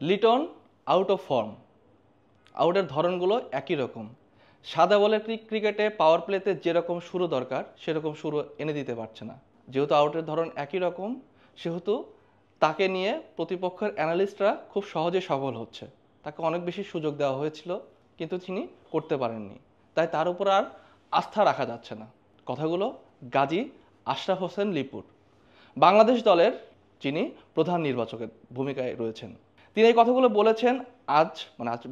Liton out of form. আউটের ধরনগুলো একই রকম। সাদা বলের ক্রিকেটে পাওয়ার প্লেতে যেরকম শুরু দরকার সেরকম শুরু এনে দিতে পারছে না। যেহেতু আউটের ধরন একই রকম, সেহেতু তাকে নিয়ে প্রতিপক্ষের অ্যানালিস্টরা খুব সহজে সফল হচ্ছে। তাকে অনেক বেশি সুযোগ দেওয়া হয়েছিল, কিন্তু তিনি করতে পারেননি। তাই তার উপর আর আস্থা রাখা যাচ্ছে না। কথাগুলো গাজী আশরাফ হোসেন লিপুর, বাংলাদেশ দলের যিনি প্রধান নির্বাচকের ভূমিকায় রয়েছেন। তিনি এই কথাগুলো বলেছেন আজ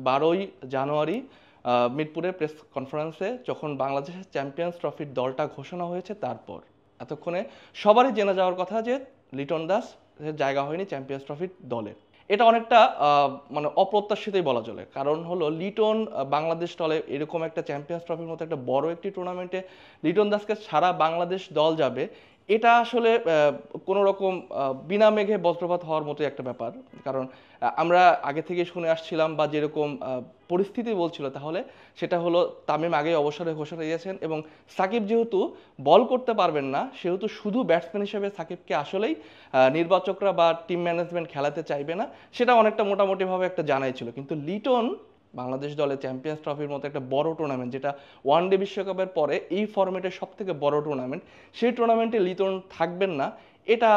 12ই জানুয়ারি মিরপুরে প্রেস কনফারেন্সে, যখন বাংলাদেশের চ্যাম্পিয়ন্স ট্রফির দলটা ঘোষণা হয়েছে। তারপর এতক্ষণে সবারই জেনে যাওয়ার কথা যে লিটন দাস জায়গা হয়নি চ্যাম্পিয়ন্স ট্রফির দলে। এটা অনেকটা অপ্রত্যাশিতই বলা চলে। কারণ হলো লিটন বাংলাদেশ দলে এরকম একটা চ্যাম্পিয়ন্স ট্রফির মতো একটা বড় একটি টুর্নামেন্টে লিটন দাসকে সারা বাংলাদেশ দল যাবে, এটা আসলে কোনো রকম বিনা মেঘে বজ্রপাত হওয়ার মতো একটা ব্যাপার। কারণ আমরা আগে থেকে শুনে আসছিলাম বা যেরকম পরিস্থিতি বলছিল, তাহলে সেটা হলো তামিম আগেই অবসরে ঘোষণা দিয়েছেন, এবং সাকিব যেহেতু বল করতে পারবেন না, সেহেতু শুধু ব্যাটসম্যান হিসেবে সাকিবকে আসলেই নির্বাচকরা বা টিম ম্যানেজমেন্ট খেলাতে চাইবে না, সেটা অনেকটা মোটামুটিভাবে একটা জানাই ছিল। কিন্তু লিটন বাংলাদেশ দলে চ্যাম্পিয়ন্স ট্রফির মতো একটা বড় টুর্নামেন্ট, যেটা ওয়ানডে বিশ্বকাপের পরে এই ফরম্যাটের সব থেকে বড় টুর্নামেন্ট, সেই টুর্নামেন্টে লিটন থাকবেন না, এটা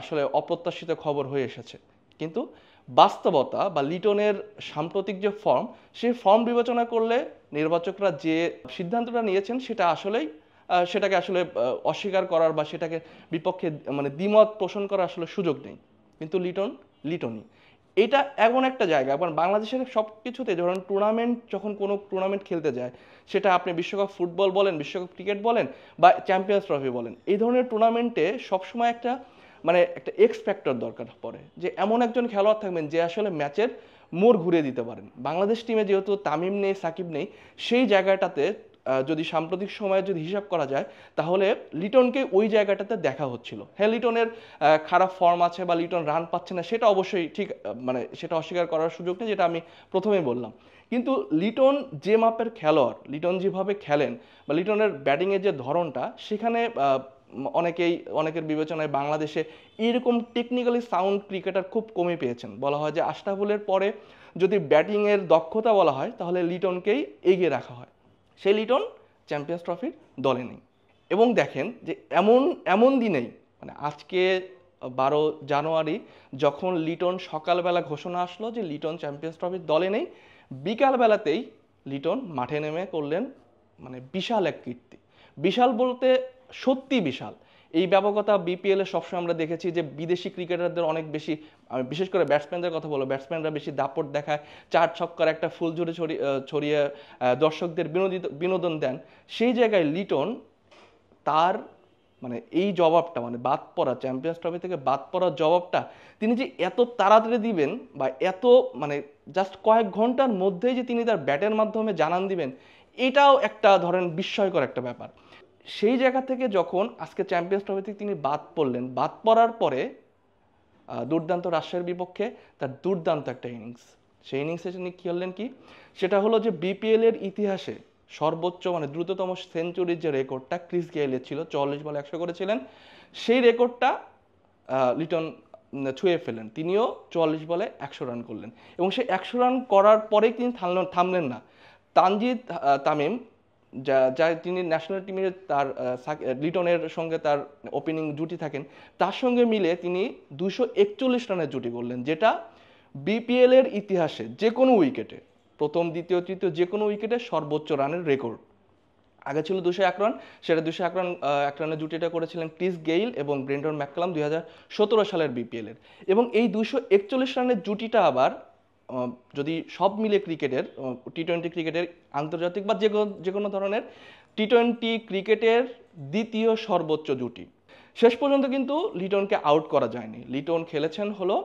আসলে অপ্রত্যাশিত খবর হয়ে এসেছে। কিন্তু বাস্তবতা বা লিটনের সাম্প্রতিক যে ফর্ম, সেই ফর্ম বিবেচনা করলে নির্বাচকরা যে সিদ্ধান্তটা নিয়েছেন সেটা আসলেই সেটাকে আসলে অস্বীকার করার বা সেটাকে বিপক্ষে দ্বিমত পোষণ করার আসলে সুযোগ নেই। কিন্তু লিটনই এটা এমন একটা জায়গা, এবং বাংলাদেশের সব কিছুতে ধরুন যখন কোনো টুর্নামেন্ট খেলতে যায়, সেটা আপনি বিশ্বকাপ ফুটবল বলেন, বিশ্বকাপ ক্রিকেট বলেন, বা চ্যাম্পিয়ন্স ট্রফি বলেন, এই ধরনের টুর্নামেন্টে সবসময় একটা একটা এক্স ফ্যাক্টর দরকার পড়ে, যে এমন একজন খেলোয়াড় থাকবেন যে আসলে ম্যাচের মোড় ঘুরিয়ে দিতে পারেন। বাংলাদেশ টিমে যেহেতু তামিম নেই, সাকিব নেই, সেই জায়গাটাতে যদি সাম্প্রতিক সময়ে যদি হিসাব করা যায়, তাহলে লিটনকে ওই জায়গাটাতে দেখা হচ্ছিল। হ্যাঁ, লিটনের খারাপ ফর্ম আছে বা লিটন রান পাচ্ছে না, সেটা অবশ্যই ঠিক, সেটা অস্বীকার করার সুযোগ নেই, যেটা আমি প্রথমেই বললাম। কিন্তু লিটন যে মাপের খেলোয়াড়, লিটন যেভাবে খেলেন বা লিটনের ব্যাটিংয়ের যে ধরনটা, সেখানে অনেকের বিবেচনায় বাংলাদেশে এরকম টেকনিক্যালি সাউন্ড ক্রিকেটার খুব কমই পেয়েছেন। বলা হয় যে আশরাফুলের পরে যদি ব্যাটিংয়ের দক্ষতা বলা হয়, তাহলে লিটনকেই এগিয়ে রাখা হয়। সেই লিটন চ্যাম্পিয়ন্স ট্রফির দলে নেই। এবং দেখেন যে এমন এমন দিনেই, আজকে 12 জানুয়ারি, যখন লিটন সকালবেলা ঘোষণা আসলো যে লিটন চ্যাম্পিয়ন্স ট্রফির দলে নেই, বিকালবেলাতেই লিটন মাঠে নেমে করলেন বিশাল এক কীর্তি। বিশাল বলতে সত্যি বিশাল। এই ব্যাপকতা বিপিএল এ সবসময় আমরা দেখেছি যে বিদেশি ক্রিকেটারদের অনেক বেশি, বিশেষ করে ব্যাটসম্যানদের কথা বলবো, ব্যাটসম্যানরা বেশি দাপট দেখায়, 4 ছক্কার একটা ফুল ঝুড়ে ছড়িয়ে দর্শকদের বিনোদন দেন। সেই জায়গায় লিটন তার এই জবাবটা, বাদ পড়া, চ্যাম্পিয়ন্স ট্রফি থেকে বাদ পড়ার জবাবটা তিনি যে এত তাড়াতাড়ি দিবেন, বা এত জাস্ট কয়েক ঘন্টার মধ্যেই যে তিনি তার ব্যাটের মাধ্যমে জানান দিবেন, এটাও একটা ধরেন বিস্ময়কর একটা ব্যাপার। সেই জায়গা থেকে যখন আজকে চ্যাম্পিয়ন্স ট্রফি থেকে তিনি বাদ পড়লেন, বাদ পড়ার পরে দুর্দান্ত রাজশাহীর বিপক্ষে তার দুর্দান্ত একটা ইনিংস, সেই ইনিংসে তিনি খেললেন কি, সেটা হলো যে বিপিএল এর ইতিহাসে সর্বোচ্চ দ্রুততম সেঞ্চুরির যে রেকর্ডটা ক্রিস গেইলের ছিল, 44 বলে 100 করেছিলেন, সেই রেকর্ডটা লিটন ছুঁয়ে ফেলেন। তিনিও 44 বলে 100 রান করলেন, এবং সেই 100 রান করার পরেই তিনি থামলেন না। তামিম, তিনি ন্যাশনাল টিমে তার লিটনের সঙ্গে তার ওপেনিং জুটি থাকেন, তার সঙ্গে মিলে তিনি 241 রানের জুটি করলেন, যেটা বিপিএল এর ইতিহাসে যে কোনো উইকেটে, প্রথম, দ্বিতীয়, তৃতীয় যে কোনো উইকেটে সর্বোচ্চ রানের রেকর্ড। আগে ছিল 201 রান, সেটা 201 রান, 1 রানের জুটিটা করেছিলেন ক্রিস গেইল এবং ব্রেন্ডন ম্যাককালাম 2017 সালের বিপিএল এর। এবং এই 241 রানের জুটিটা আবার যদি সব মিলে ক্রিকেটের, টি-20 ক্রিকেটের, আন্তর্জাতিক বা যে কোনো ধরনের টি-20 ক্রিকেটের দ্বিতীয় সর্বোচ্চ জুটি। শেষ পর্যন্ত কিন্তু লিটনকে আউট করা যায়নি। লিটন খেলেছেন হলো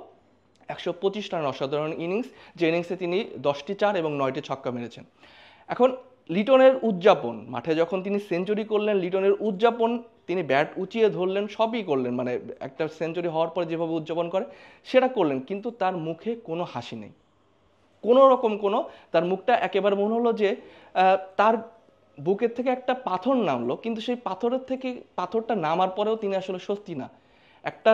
125 রান অসাধারণ ইনিংস, যে ইনিংসে তিনি 10টি 4 এবং 9টি ছক্কা মেরেছেন। এখন লিটনের উদযাপন, মাঠে যখন তিনি সেঞ্চুরি করলেন, লিটনের উদযাপন, তিনি ব্যাট উঁচিয়ে ধরলেন, সবই করলেন, একটা সেঞ্চুরি হওয়ার পরে যেভাবে উদযাপন করে সেটা করলেন, কিন্তু তার মুখে কোনো হাসি নেই, কোনো রকম তার মুখটা একেবারে মনে হলো যে তার বুকের থেকে একটা পাথর নামলো, কিন্তু সেই পাথরটা নামার পরেও তিনি আসলে স্বস্তি না। একটা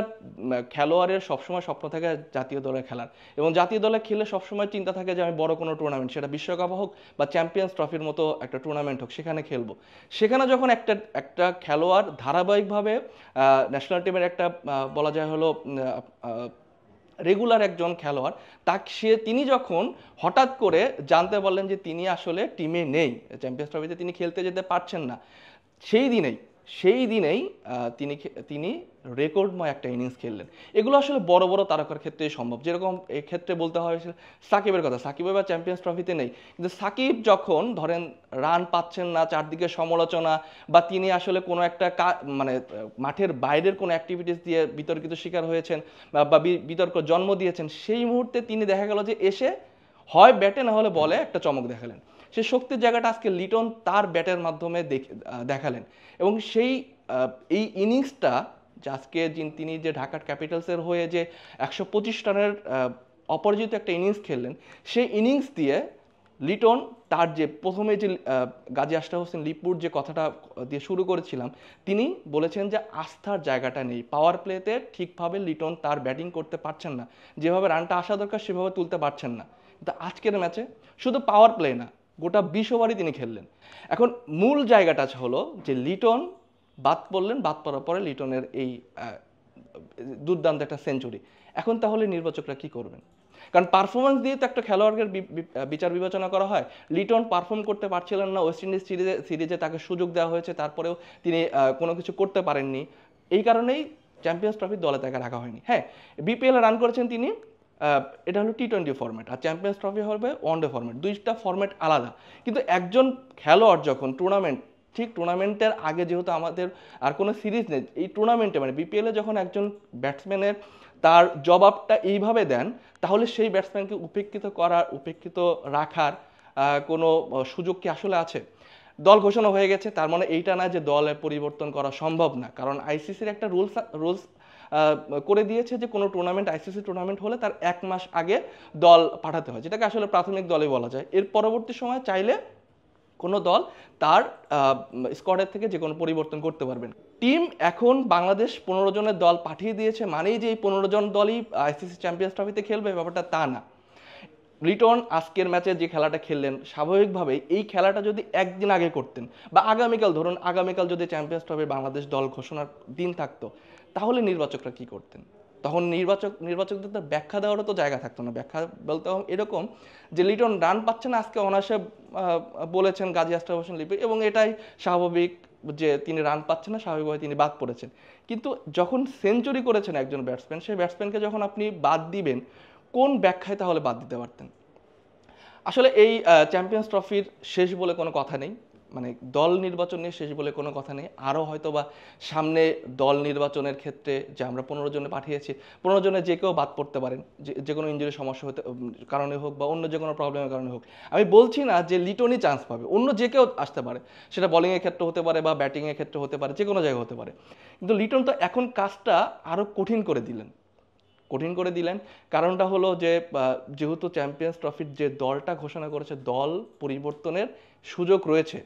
খেলোয়াড়ের সবসময় স্বপ্ন থাকে জাতীয় দলে খেলার, এবং জাতীয় দলে খেলে সবসময় চিন্তা থাকে যে আমি বড় কোনো টুর্নামেন্ট, সেটা বিশ্বকাপ হোক বা চ্যাম্পিয়ন্স ট্রফির মতো একটা টুর্নামেন্ট হোক, সেখানে খেলবো। সেখানে যখন একটা একটা খেলোয়াড় ধারাবাহিকভাবে ন্যাশনাল টিমের একটা বলা যায় হলো রেগুলার একজন খেলোয়াড়, তিনি যখন হঠাৎ করে জানতে পারলেন যে তিনি আসলে টিমে নেই, চ্যাম্পিয়ন্স ট্রফিতে তিনি খেলতে যেতে পারছেন না, সেই দিনেই সেই দিনেই তিনি তিনি রেকর্ডময় একটা ইনিংস খেললেন। এগুলো আসলে বড় বড় তারকার ক্ষেত্রেই সম্ভব। যেরকম এই ক্ষেত্রে বলতে হয় সাকিবের কথা, সাকিব এবার চ্যাম্পিয়ন্স ট্রফিতে নেই, কিন্তু সাকিব যখন ধরেন রান পাচ্ছেন না, চারদিকে সমালোচনা, বা তিনি আসলে কোনো একটা মানে মাঠের বাইরের কোনো অ্যাক্টিভিটিস দিয়ে বিতর্কিত শিকার হয়েছেন বা বিতর্ক জন্ম দিয়েছেন, সেই মুহূর্তে তিনি দেখা গেল যে এসে হয় ব্যাটে না হলে বলে একটা চমক দেখালেন। সেই শক্তির জায়গাটা আজকে লিটন তার ব্যাটের মাধ্যমে দেখালেন, এবং এই ইনিংসটা যে আজকে তিনি যে ঢাকা ক্যাপিটালসের হয়ে যে 125 রানের অপরাজিত একটা ইনিংস খেললেন, সেই ইনিংস দিয়ে লিটন তার যে প্রথমে যে গাজী আশরাফ হোসেন লিপুর যে কথাটা দিয়ে শুরু করেছিলাম, তিনি বলেছেন যে আস্থার জায়গাটা নেই, পাওয়ার প্লেতে ঠিকভাবে লিটন তার ব্যাটিং করতে পারছেন না, যেভাবে রানটা আসা দরকার সেভাবে তুলতে পারছেন না। কিন্তু আজকের ম্যাচে শুধু পাওয়ার প্লে না, গোটা 20 ওভারই তিনি খেললেন। এখন মূল জায়গাটা হলো যে লিটন বাদ পড়লেন, বাদ পড়ার পরে লিটনের এই দুর্দান্ত একটা সেঞ্চুরি। এখন তাহলে নির্বাচকরা কি করবেন? কারণ পারফরমেন্স দিয়ে তো একটা খেলোয়াড়কে বিচার বিবেচনা করা হয়। লিটন পারফর্ম করতে পারছিলেন না, ওয়েস্ট ইন্ডিজ সিরিজে তাকে সুযোগ দেওয়া হয়েছে, তারপরেও তিনি কোনো কিছু করতে পারেননি। এই কারণেই চ্যাম্পিয়ন্স ট্রফির দলে তাকে রাখা হয়নি। হ্যাঁ, বিপিএল রান করেছেন তিনি, এটা হলো টি-20 ফরম্যাট, আর চ্যাম্পিয়ন্স ট্রফি হবে ওয়ানডে ফরম্যাট, দুইটা ফরম্যাট আলাদা। কিন্তু একজন খেলোয়াড় যখন ঠিক টুর্নামেন্টের আগে, যেহেতু আমাদের আর কোনো সিরিজ নেই, এই টুর্নামেন্টে মানে বিপিএলে যখন একজন ব্যাটসম্যানের তার জবাবটা এইভাবে দেন, তাহলে সেই ব্যাটসম্যানকে উপেক্ষিত রাখার কোনো সুযোগ কি আসলে আছে? দল ঘোষণা হয়ে গেছে, তার মানে এইটা না যে দলে পরিবর্তন করা সম্ভব না, কারণ আইসিসির একটা রুলস করে দিয়েছে যে কোনো টুর্নামেন্ট, আইসিসি টুর্নামেন্ট হলে তার 1 মাস আগে দল পাঠাতে হয়, যেটাকে আসলে প্রাথমিক দলে বলা যায়। এর পরবর্তী সময় চাইলে কোনো দল তার স্কোয়াডের থেকে যে কোনো পরিবর্তন করতে পারবেন। টিম এখন বাংলাদেশ 15 জনের দল পাঠিয়ে দিয়েছে মানেই যে এই 15 জন দলই আইসিসি চ্যাম্পিয়ন্স ট্রফিতে খেলবে, ব্যাপারটা তা না। লিটন আজকের ম্যাচে যে খেলাটা খেললেন, স্বাভাবিকভাবেই এই খেলাটা যদি একদিন আগে করতেন, বা আগামীকাল যদি চ্যাম্পিয়ন্স ট্রফির বাংলাদেশ দল ঘোষণার দিন থাকতো, তাহলে নির্বাচকরা কি করতেন? তখন নির্বাচকদের তো ব্যাখ্যা দেওয়ারও তো জায়গা থাকতো না। ব্যাখ্যা বলতে এরকম যে লিটন রান পাচ্ছে না, আজকে অনায়াসে বলেছেন গাজী আশরাফ হোসেন লিপি, এবং এটাই স্বাভাবিক যে তিনি রান পাচ্ছেন না, স্বাভাবিকভাবে তিনি বাদ পড়েছেন। কিন্তু যখন সেঞ্চুরি করেছেন একজন ব্যাটসম্যান, সেই ব্যাটসম্যানকে যখন আপনি বাদ দিবেন, কোন ব্যাখ্যায় তাহলে বাদ দিতে পারতেন? আসলে এই চ্যাম্পিয়ন্স ট্রফির শেষ বলে কোনো কথা নেই, মানে দল নির্বাচন নিয়ে শেষ বলে কোনো কথা নেই। আরও হয়তো বা সামনে দল নির্বাচনের ক্ষেত্রে যে আমরা 15 জনে পাঠিয়েছি, 15 জনে যে কেউ বাদ পড়তে পারেন, যে কোনো ইঞ্জুরির সমস্যা কারণে হোক বা অন্য যে কোনো প্রবলেমের কারণে হোক। আমি বলছি না যে লিটনই চান্স পাবে, অন্য যে কেউ আসতে পারে, সেটা বোলিংয়ের ক্ষেত্রে হতে পারে বা ব্যাটিংয়ের ক্ষেত্রে হতে পারে, যে কোনো জায়গায় হতে পারে। কিন্তু লিটন তো এখন কাজটা আরও কঠিন করে দিলেন। কারণটা হলো যে যেহেতু চ্যাম্পিয়ন্স ট্রফির যে দলটা ঘোষণা করেছে, দল পরিবর্তনের সুযোগ রয়েছে।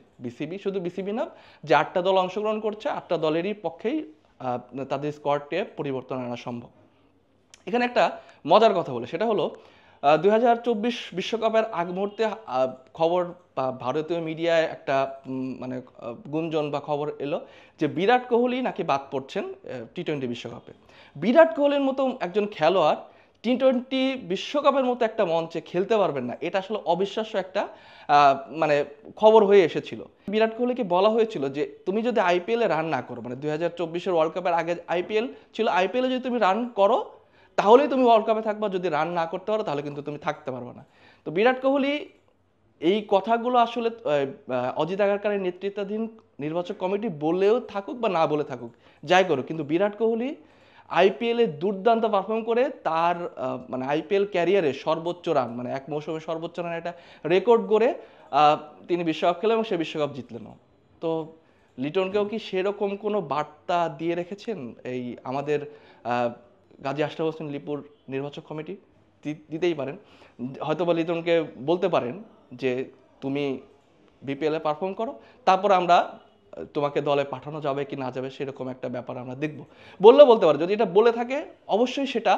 শুধু বিসিবি না, যে 8টা দল অংশগ্রহণ করছে, 8টা দলেরই পক্ষেই তাদের স্কোয়াডে পরিবর্তন আনা সম্ভব। এখানে একটা মজার কথা বলে, সেটা হলো 2024 বিশ্বকাপের আগ মুহূর্তে খবর বা ভারতীয় মিডিয়ায় একটা মানে গুঞ্জন বা খবর এলো যে বিরাট কোহলি নাকি বাদ পড়ছেন টি-20 বিশ্বকাপে। বিরাট কোহলির মতো একজন খেলোয়াড় টি-20 বিশ্বকাপের মতো একটা মঞ্চে খেলতে পারবেন না, এটা আসলে অবিশ্বাস্য একটা মানে খবর হয়ে এসেছিল। বিরাট কোহলিকে বলা হয়েছিল যে তুমি যদি আইপিএলে রান না করো, মানে 2024 ওয়ার্ল্ড কাপের আগে আইপিএল ছিল, আইপিএলে যদি তুমি রান করো তাহলেই তুমি ওয়ার্ল্ড কাপে থাকবা, যদি রান না করতে পারো তাহলে কিন্তু তুমি থাকতে পারবে না। তো বিরাট কোহলি এই কথাগুলো আসলে অজিত আগারকারের নেতৃত্বাধীন নির্বাচক কমিটি বলেও থাকুক বা না বলে থাকুক, যাই করুক, কিন্তু বিরাট কোহলি আইপিএলে দুর্দান্ত পারফর্ম করে তার মানে আইপিএল ক্যারিয়ারে সর্বোচ্চ রান, মানে এক মৌসুমে সর্বোচ্চ রান একটা রেকর্ড করে তিনি বিশ্বকাপ খেলেন এবং সে বিশ্বকাপ জিতলেনও। তো লিটনকেও কি সেরকম কোনো বার্তা দিয়ে রেখেছেন এই আমাদের গাজী আশরাফ হোসেন লিপুর নির্বাচক কমিটি? দিতেই পারেন। হয়তো বা লিটনকে বলতে পারেন যে তুমি বিপিএলে পারফর্ম করো, তারপর আমরা তোমাকে দলে পাঠানো যাবে কি না যাবে সেরকম একটা ব্যাপার আমরা দেখব। বললেও বলতে পারে, যদি এটা বলে থাকে অবশ্যই সেটা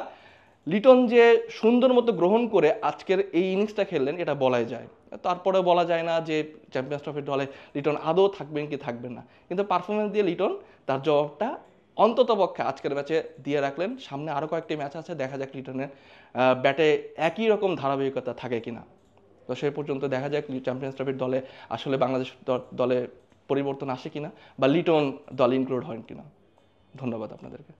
লিটন যে সুন্দর মতো গ্রহণ করে আজকের এই ইনিংসটা খেললেন এটা বলাই যায়। তারপরে বলা যায় না যে চ্যাম্পিয়ন্স ট্রফির দলে লিটন আদৌ থাকবেন কি থাকবেন না, কিন্তু পারফরমেন্স দিয়ে লিটন তার জবাবটা অন্ততপক্ষে আজকের ম্যাচে দিয়ে রাখলেন। সামনে আরও কয়েকটি ম্যাচ আছে, দেখা যাক লিটনের ব্যাটে একই রকম ধারাবাহিকতা থাকে কিনা। তো সেই পর্যন্ত দেখা যাক চ্যাম্পিয়ন্স ট্রফির দলে আসলে বাংলাদেশ দলে পরিবর্তন আসে কিনা বা লিটন দলে ইনক্লুড হয় কিনা। ধন্যবাদ আপনাদেরকে।